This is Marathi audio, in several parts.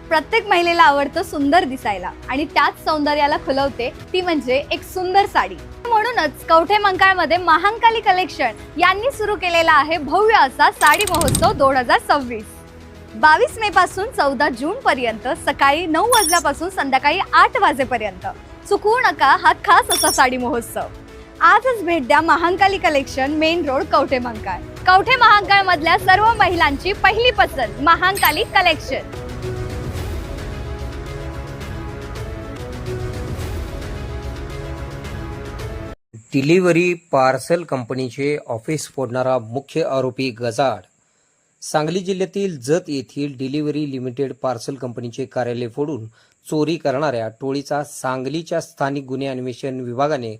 प्रत्येक महिलेला आवडतं सुंदर दिसायला आणि त्याच सौंदर्याला खुलवते ती म्हणजे एक सुंदर साडी। म्हणूनच कवठे मंकाळमध्ये महांकाली कलेक्शन यांनी सुरू केलेला आहे भव्य असा साडी महोत्सव 2026। 22 मे पासून 14 जून पर्यंत सकाळी 9 वाजल्यापासून संध्याकाळी 8 वाजेपर्यंत चुकवू नका हा खास असा साडी महोत्सव। आजच भेट द्या Mahankali collection, main road, Kavathe मंकाळ। Kavathe Mahankal मधल्या सर्व महिलांची पहिली पसंत महांकाली कलेक्शन। डिलिव्हरी पार्सल कंपनीचे ऑफिस फोडणारा मुख्य आरोपी गजाआड। सांगली जिल्ह्यातील जत येथील डिलिव्हरी लिमिटेड पार्सल कंपनीचे कार्यालय फोडून चोरी करणाऱ्या टोळीचा सांगलीच्या स्थानिक गुन्हे अन्वेषण विभागाने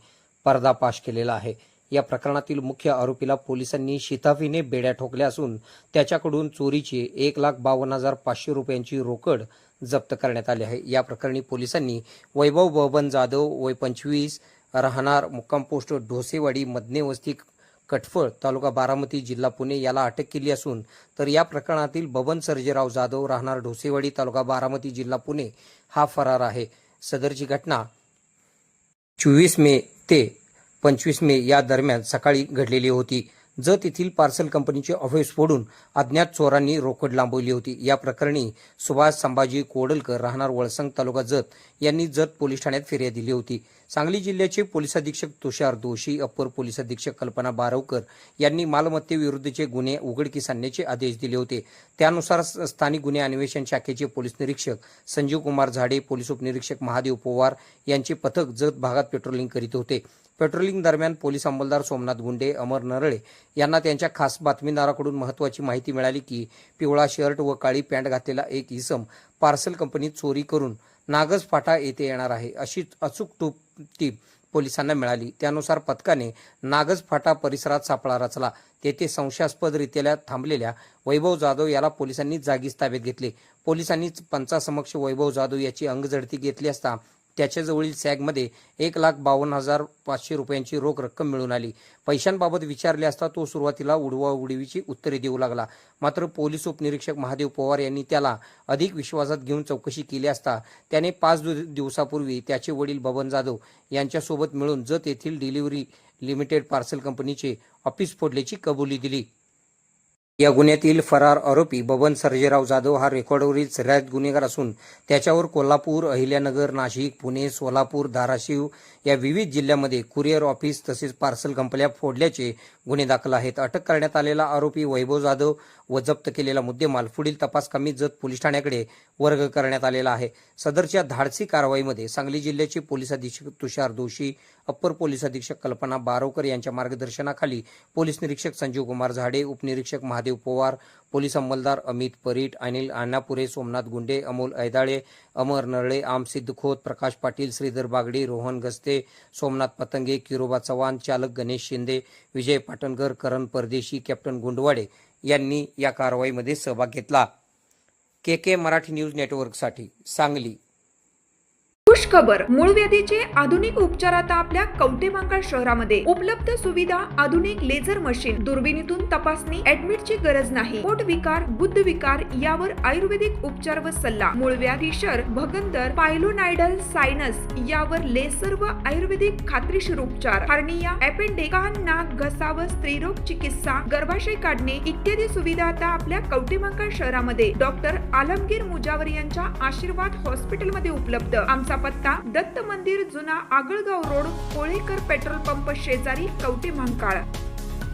पर्दाफाश केलेला आहे। या प्रकरणातील मुख्य आरोपीला पोलिसांनी शिताफीने बेड्या ठोकल्या असून त्याच्याकडून चोरीची 1,52,500 रुपयांची रोकड जप्त करण्यात आली आहे। या प्रकरणी पोलिसांनी वैभव बबन जाधव वय 25 राहणार मुक्काम पोस्ट ढोसेवाडी मधने वस्ती कटफळ तालुका बारामती जिल्हा पुणे याला अटक केली असून तर या प्रकरणातील बबन सर्जेराव जाधव राहणार ढोसेवाडी तालुका बारामती जिल्हा पुणे हा फरार आहे। सदरची घटना 24 मे ते 25 मे या दरम्यान सकाळी घडलेली होती। जत येथील पार्सल कंपनीचे ऑफिस फोडून अज्ञात चोरांनी रोकड लांबवली होती। या प्रकरणी सुभाष संभाजी कोडलकर राहणार वळसंग तालुका जत यांनी जत पोलीस ठाण्यात फिर्याद दिली होती। सांगली जिल्ह्याचे पोलीस अधीक्षक तुषार दोशी, अप्पर पोलीस अधीक्षक कल्पना बारवकर यांनी मालमत्तेविरुद्धचे गुन्हे उघडकीस आणण्याचे आदेश दिले होते। त्यानुसार स्थानिक गुन्हे अन्वेषण शाखेचे पोलीस निरीक्षक संजीव कुमार झाडे, पोलीस उपनिरीक्षक महादेव पवार यांचे पथक जत भागात पेट्रोलिंग करीत होते। पेट्रोलिंग दरम्यान पोलीस अंमलदार सोमनाथ गुंडे, अमर नरळे यांना त्यांच्या खास बातमीदाराकडून महत्त्वाची माहिती मिळाली की पिवळा शर्ट व काळी पॅन्ट घातलेला एक इसम पार्सल कंपनीत चोरी करून नागज फाटा येथे येणार आहे अशी अचूक टीप पोलिसांना मिळाली। त्यानुसार पथकाने नागज फाटा परिसरात सापळा रचला। तेथे संशयास्पदरित्या थांबलेल्या वैभव जाधव याला पोलिसांनी जागीच ताब्यात घेतले। पोलिसांनी पंचासमक्ष वैभव जाधव याची अंगझडती घेतली असता त्याच्याजवळील सॅगमध्ये 1,52,500 रुपयांची रोख रक्कम मिळून आली। पैशांबाबत विचारले असता तो सुरुवातीला उडवाउडवीची उत्तरे देऊ लागला। मात्र पोलीस उपनिरीक्षक महादेव पवार यांनी त्याला अधिक विश्वासात घेऊन चौकशी केली असता त्याने 5 दिवसापूर्वी त्याचे वडील बबन जाधव यांच्यासोबत मिळून जत येथील डिलिव्हरी लिमिटेड पार्सल कंपनीचे ऑफिस फोडल्याची कबुली दिली। या गुन्ह्यातील फरार आरोपी बबन सर्जेराव जाधव हा रेकॉर्डवरील सराईत गुन्हेगार असून त्याच्यावर कोल्हापूर, अहिल्यानगर, नाशिक, पुणे, सोलापूर, धाराशिव या विविध जिल्ह्यांमध्ये कुरिअर ऑफिस तसेच पार्सल कंपन्या फोडल्याचे गुन्हे दाखल आहेत। अटक करण्यात आलेला आरोपी वैभव जाधव व जप्त केलेला मुद्देमाल पुढील तपास कामी जत पोलीस ठाण्याकडे वर्ग करण्यात आलेला आहे। सदरच्या धाडसी कारवाईमध्ये सांगली जिल्ह्याचे पोलीस अधीक्षक तुषार दोशी, अप्पर पोलीस अधीक्षक कल्पना बारवकर यांच्या मार्गदर्शनाखाली पोलीस निरीक्षक संजीव कुमार झाडे, उपनिरीक्षक महादेव पवार, पोलीस अंमलदार अमित परीट, अनिल आनापुरे, सोमनाथ गुंडे, अमोल ऐदाळे, अमर नरळे, आमसिद्ध खोत, प्रकाश पाटील, श्रीधर बागडे, रोहन गस्ते, सोमनाथ पतंगे, किरोबा चव्हाण, चालक गणेश शिंदे, विजय पाटणकर, करण परदेशी, कॅप्टन गुंडवाडे यांनी या कारवाईमध्ये सहभाग घेतला। के मराठी न्यूज नेटवर्कसाठी सांगली। खुश खबर, मूळव्याधीचे आधुनिक उपचार आता आपल्या कवठे मंकाळ शहरामध्ये उपलब्ध। सुविधा, आधुनिक लेझर मशीन, दुर्बिणीतून तपासणी, ऍडमिटची गरज नाही। पोट विकार, बुद्ध विकार यावर आयुर्वेदिक उपचार व सल्ला। मूळव्याधी, शर, भगंदर, पायलोनायडल, सायनस यावर लेसर व आयुर्वेदिक खात्रीशीर उपचार। हर्निया, अपेंडिक्स, कान, नाक, घसा व स्त्रीरोग चिकित्सा, गर्भाशय काढणे इत्यादी सुविधा आता आपल्या कवठे मंकाळ शहरामध्ये डॉक्टर आलमगीर मुजावर यांच्या आशीर्वाद हॉस्पिटल मध्ये उपलब्ध। आमचा पत्ता दत्त मंदिर, जुना Agalgaon road, Kolekar petrol pump शेजारी, कवठे मंकाळ।